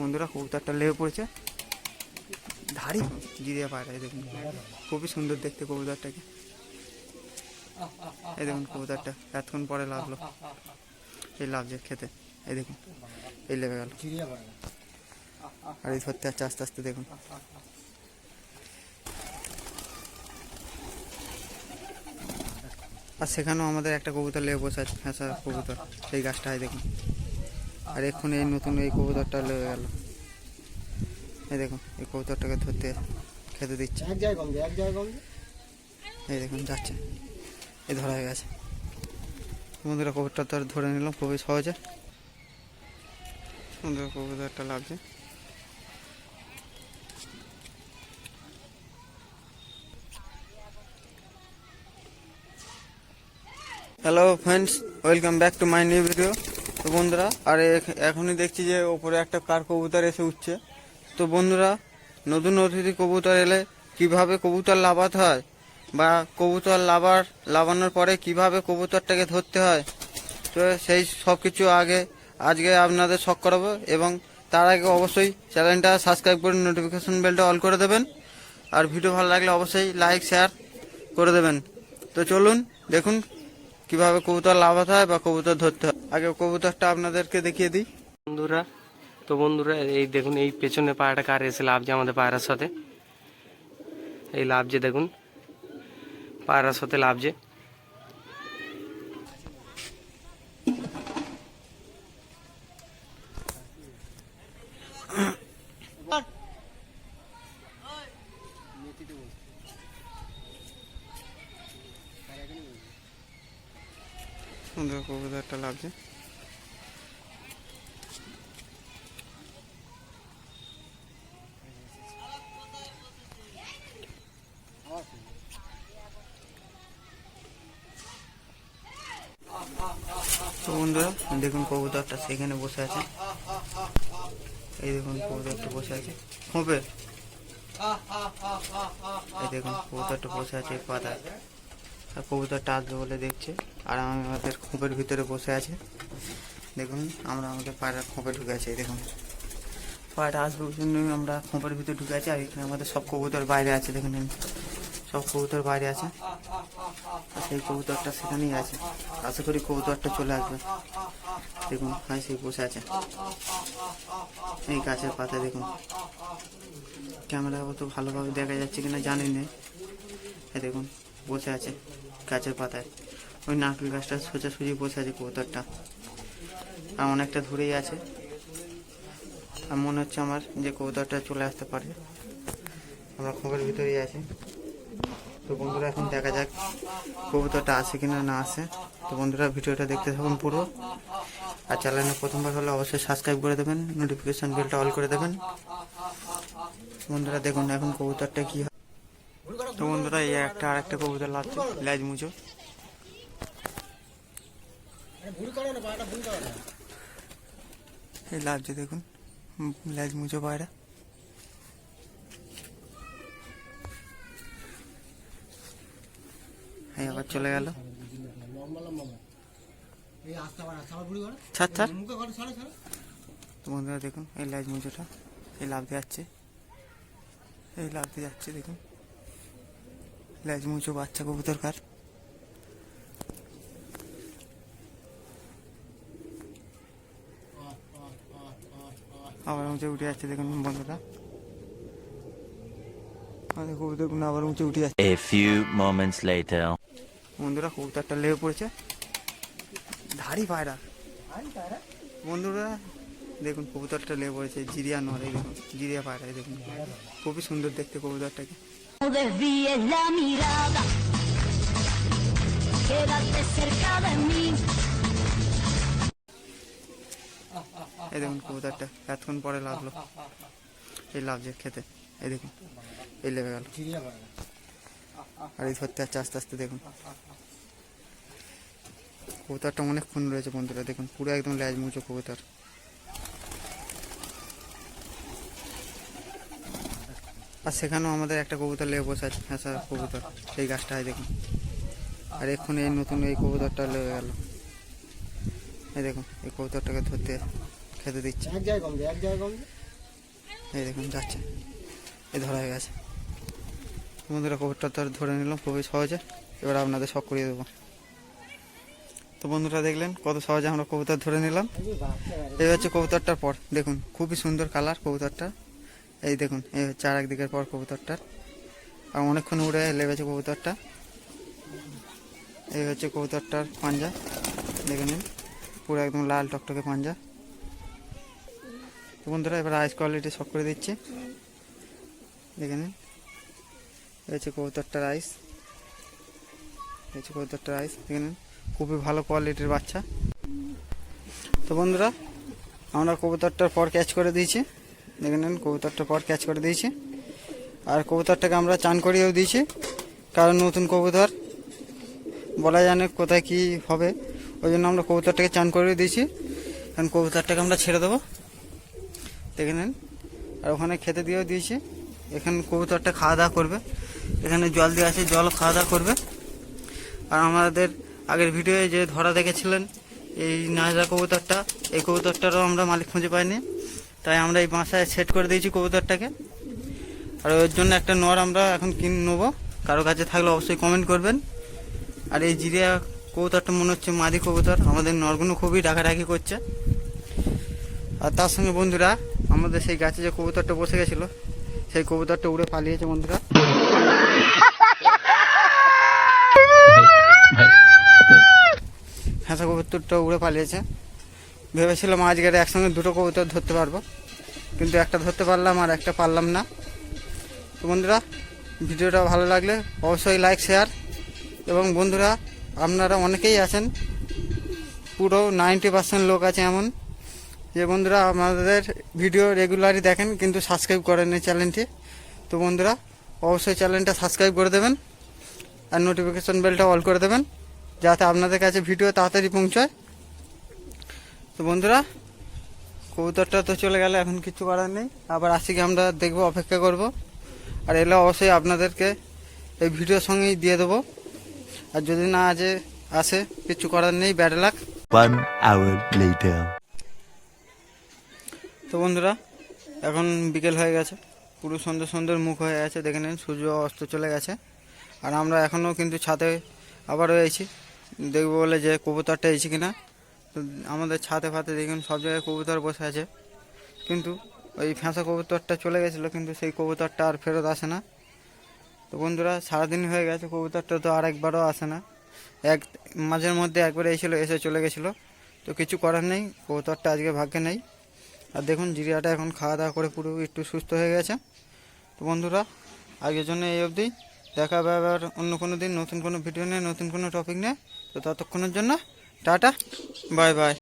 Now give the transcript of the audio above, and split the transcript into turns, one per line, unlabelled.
বন্ধুরা কবুতরটা লেগে পড়েছে, ধাড়ি জিরিয়া পায়রা। এই দেখুন খুবই সুন্দর দেখতে কবুতরটাকে। এই দেখুন কবুতরটা এতক্ষণ পরে লাগলো, এই লাগছে খেতে। এই দেখুন এই লেগে গেল, আর এই ধরতে যাচ্ছে আস্তে আস্তে। দেখুন আর সেখানেও আমাদের একটা কবুতর লেগে বসে আছে, ফেঁসা কবুতর সেই গাছটায় দেখুন। আর এক্ষুনি এই নতুন এই কবুতরটা লেগে গেল। এই দেখুন এই কবুতরটাকে ধরতে খেতে দিচ্ছে। এই দেখুন যাচ্ছে, এই ধরা হয়ে গেছে। বন্ধুরা কবুতরটা ধরে নিলাম খুবই সহজে। বন্ধুরা কবুতরটা লাগছে। Hello friends, welcome back to my new video. তো বন্ধুরা আর এখনই দেখছি যে ওপরে একটা কার কবুতর এসে উঠছে। তো বন্ধুরা নতুন অতিথি কবুতর এলে কিভাবে কবুতর লাভাতে হয়, বা কবুতর লাভানোর পরে কিভাবে কবুতরটাকে ধরতে হয়, তো সেই সব কিছু আজকে আপনাদের শখ করাবো। এবং তার আগে অবশ্যই চ্যানেলটা সাবস্ক্রাইব করে নোটিফিকেশন বেলটা অল করে দেবেন। আর ভিডিও ভালো লাগলে অবশ্যই লাইক শেয়ার করে দেবেন। তো চলুন দেখুন কিভাবে কবুতর লাভাতে হয় বা কবুতর ধরতে হয়। আগে কবুতরটা আপনাদেরকে দেখিয়ে দিই বন্ধুরা। এই দেখুন এই পেছনে পায়রাটা কার এসে লাভছে আমাদের পায়রার সাথে। এই লাভছে দেখুন, পায়রার সাথে লাভছে। সুন্দর কবুতরটা লাগছে। তো বন্ধুরা দেখুন কবুতরটা সেখানে বসে আছে। এই দেখুন কবুতরটা বসে আছে খোপে। এই দেখুন কবুতরটা বসে আছে পাতায়, আর কবুতরটা আসবে বলে দেখছে। আর আমাদের খোপের ভিতরে বসে আছে। দেখুন আমরা আমাদের পায়রা খোপে ঢুকে আছি। দেখুন পায়রা আসবে ওই জন্যই আমরা খোপের ভিতরে ঢুকে আছি। আর এখানে আমাদের সব কবুতর বাইরে আছে। দেখুন সব কবুতর বাইরে আছে, আর সেই কবুতরটা সেখানেই আছে। আশা করি কবুতরটা চলে আসবে। দেখুন হয় সেই বসে আছে এই গাছের পাতায়। দেখুন ক্যামেরা অত ভালোভাবে দেখা যাচ্ছে কিনা জানি না। এই দেখুন বসে আছে গাছের পাতায়, ওই নারকেল গাছটা সোজাসুজি বসে আছে কবুতরটা। আর অনেকটা দূরেই আছে, আর মনে হচ্ছে আমার যে কবুতরটা চলে আসতে পারে। আমরা খোপের ভিতরেই আছি। তো বন্ধুরা এখন দেখা যাক কবুতরটা আসে কিনা না আসে। তো বন্ধুরা ভিডিওটা দেখতে থাকুন পুরো। আর চ্যানেলে প্রথমবার হলে অবশ্যই সাবস্ক্রাইব করে দেবেন, নোটিফিকেশন বেলটা অল করে দেবেন। বন্ধুরা দেখুন এখন কবুতরটা কি হয়। তো বন্ধুরা এই একটা আর একটা কবুতর লাগছে, লেজ মুচো। এই লাগছে দেখুন লেজ মুচো পায়রা। এই আবার চলে গেল। তো বন্ধুরা দেখুন এই লেজ মুচোটা এই লাফতে যাচ্ছে, এই লাফতে যাচ্ছে। দেখুন লেজ মুচো বাচ্চা কবুতর কার। আবার উঁচে উঠে যাচ্ছে। দেখুন বন্ধুরা আমাদের কবুতরগুলো আবার উঁচে উঠে যাচ্ছে।
A few moments later.
বন্ধুরা কবুতরটা লেগে পড়েছে, ধাড়ি পায়রা। বন্ধুরা দেখুন কবুতরটা লেগে পড়েছে, জিরিয়া নর। এই দেখুন জিরিয়া পায়রা। এই দেখুন খুবই সুন্দর দেখতে কবুতরটাকে। এই দেখুন কবুতরটা এতক্ষণ পরে লাগলো, এই লাগছে খেতে। এই দেখুন এই লেগে গেল, আর এই ধরতে যাচ্ছে আস্তে আস্তে। দেখুন কবুতরটা অনেকক্ষণ রয়েছে বন্ধুরা। দেখুন পুরো একদম লেজ মুচো কবুতর। আর সেখানেও আমাদের একটা কবুতর লেগে বসে আছে, ফেঁসা কবুতর সেই গাছটায়। দেখুন আর এক্ষুনি এই নতুন এই কবুতরটা লেগে গেল। এই দেখুন এই কবুতরটাকে ধরতে খেতে দিচ্ছে। এই দেখুন যাচ্ছে, এই ধরা হয়ে গেছে। বন্ধুরা কবুতরটা ধরে নিলাম খুবই সহজে, এবার আপনাদের শখ করিয়ে দেবো। তো বন্ধুরা দেখলেন কত সহজে আমরা কবুতর ধরে নিলাম। এই হচ্ছে কবুতরটার পর, দেখুন খুবই সুন্দর কালার কবুতরটা। এই দেখুন এই হচ্ছে আর একদিকের পর কবুতরটার, আর অনেকক্ষণ উড়ে লেগেছে কবুতরটা। এই হচ্ছে কবুতরটার পাঞ্জা, দেখে নিন পুরো একদম লাল টকটকে পাঞ্জা। তো বন্ধুরা এবার আইস কোয়ালিটি শখ করে দিচ্ছি, দেখে নিন। এই হচ্ছে কবুতরটার আইস, এই হচ্ছে কবুতরটার আইস, দেখে নিন খুবই ভালো কোয়ালিটির বাচ্চা। তো বন্ধুরা আমরা কবুতরটার পর ক্যাচ করে দিয়েছি, দেখে নিন কবুতরটার পর ক্যাচ করে দিয়েছি। আর কবুতরটাকে আমরা চান করিয়েও দিয়েছি, কারণ নতুন কবুতর বলা জানে কোথায় কি হবে, ওই জন্য আমরা কবুতরটাকে চান করিয়ে দিয়েছি। কারণ কবুতরটাকে আমরা ছেড়ে দেবো, দেখে নিন। আর ওখানে খেতে দিয়েও দিয়েছি। এখানে কবুতরটা খাওয়া দাওয়া করবে, এখানে জল দিয়ে আছে, জল খাওয়া দাওয়া করবে। আর আমাদের আগের ভিডিওয়ে যে ধরা দেখেছিলেন এই নাজরা কবুতরটা, এই কবুতরটারও আমরা মালিক খুঁজে পাইনি, তাই আমরা এই বাসায় সেট করে দিয়েছি কবুতরটাকে। আর ওর জন্য একটা নর আমরা এখন কিনে নেবো, কারো কাছে থাকলে অবশ্যই কমেন্ট করবেন। আর এই জিরিয়া কবুতরটা মনে হচ্ছে মাদি কবুতর, আমাদের নরগুলো খুবই ডাকাডাকি করছে। আর তার সঙ্গে বন্ধুরা আমাদের সেই গাছে যে কবুতরটা বসে গেছিলো, সেই কবুতরটা উড়ে পালিয়েছে বন্ধুরা। হাঁসা কবুতরটা উড়ে পালিয়েছে। ভেবেছিলাম আজকের একসঙ্গে দুটো কবুতর ধরতে পারবো, কিন্তু একটা ধরতে পারলাম আর একটা পারলাম না। তো বন্ধুরা ভিডিওটা ভালো লাগলে অবশ্যই লাইক শেয়ার, এবং বন্ধুরা আপনারা অনেকেই আছেন, পুরো 90% লোক আছে এমন যে বন্ধুরা আমাদের ভিডিও রেগুলারই দেখেন কিন্তু সাবস্ক্রাইব করেন এই চ্যানেলটি। তো বন্ধুরা অবশ্যই চ্যানেলটা সাবস্ক্রাইব করে দেবেন আর নোটিফিকেশন বেলটা অল করে দেবেন, যাতে আপনাদের কাছে ভিডিও তাড়াতাড়ি পৌঁছায়। তো বন্ধুরা কবুতরটা তো চলে গেলে এখন কিছু করার নেই, আবার আজকে আমরা দেখবো, অপেক্ষা করব। আর এলে অবশ্যই আপনাদেরকে এই ভিডিওর সঙ্গেই দিয়ে দেবো। আর যদি না আসে কিছু করার নেই, ব্যাড লাক।
1 hour later.
তো বন্ধুরা এখন বিকেল হয়ে গেছে, পুরো সুন্দর সুন্দর মুখ হয়ে গেছে, দেখে নিন সূর্য অস্ত চলে গেছে। আর আমরা এখনও কিন্তু ছাদে আবার রয়েছি, দেখবো বলে যে কবুতরটা এসেছে কিনা। তো আমাদের ছাদে ফাতে দেখুন সব জায়গায় কবুতর বসে আছে, কিন্তু ওই ফ্যাঁসা কবুতরটা চলে গেছিলো, কিন্তু সেই কবুতরটা আর ফেরত আসে না। তো বন্ধুরা সারাদিন হয়ে গেছে, কবুতরটা তো আর একবারও আসে না, মাঝের মধ্যে একবার এসেছিলো, এসে চলে গেছিলো। তো কিছু করার নেই, কবুতরটা আজকে ভাগ্যে নেই। আর দেখুন জিরিয়াটা এখন খাওয়া দাওয়া করে পুরো একটু সুস্থ হয়ে গেছে। তো বন্ধুরা আগের জন্য এই অবধি, দেখা হবে আবার অন্য কোনো দিন নতুন কোনো ভিডিও নিয়ে, নতুন কোনো টপিক নিয়ে। তো ততক্ষণের জন্য টাটা, বাই বাই।